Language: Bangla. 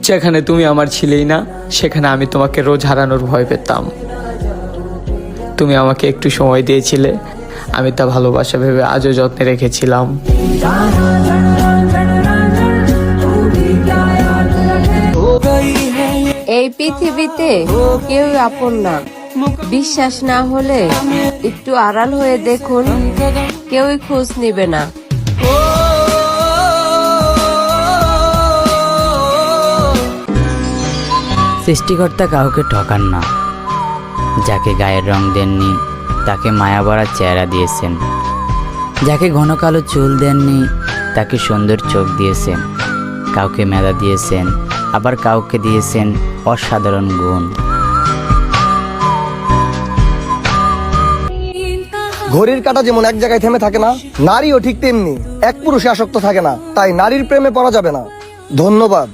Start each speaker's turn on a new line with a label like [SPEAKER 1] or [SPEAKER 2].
[SPEAKER 1] যেখানে তুমি আমার ছিলেই না, সেখানে আমি তোমাকে রোজ হারানোর ভয় পেতাম। তুমি আমাকে একটু সময় দিয়েছিলে, আমি তা ভালোবাসা ভেবে আজও যত্নে রেখেছিলাম।
[SPEAKER 2] এই পৃথিবীতে কেউ আপন না, বিশ্বাস না হলে একটু আড়াল হয়ে দেখুন, কেউই খোঁজ নিবে না।
[SPEAKER 3] সৃষ্টিকর্তা কাউকে ঠকান না। যাকে গায়ের রং দেননি তাকে মায়া ভরা চেহারা দিয়েছেন, যাকে ঘন কালো চুল দেননি তাকে সুন্দর চোখ দিয়েছেন। কাউকে মেধা দিয়েছেন, আবার কাউকে দিয়েছেন অসাধারণ গুণ।
[SPEAKER 4] ঘড়ির কাঁটা যেমন এক জায়গায় থেমে থাকে না, নারীও ঠিক তেমনি এক পুরুষে আসক্ত থাকে না। তাই নারীর প্রেমে পড়া যাবে না। ধন্যবাদ।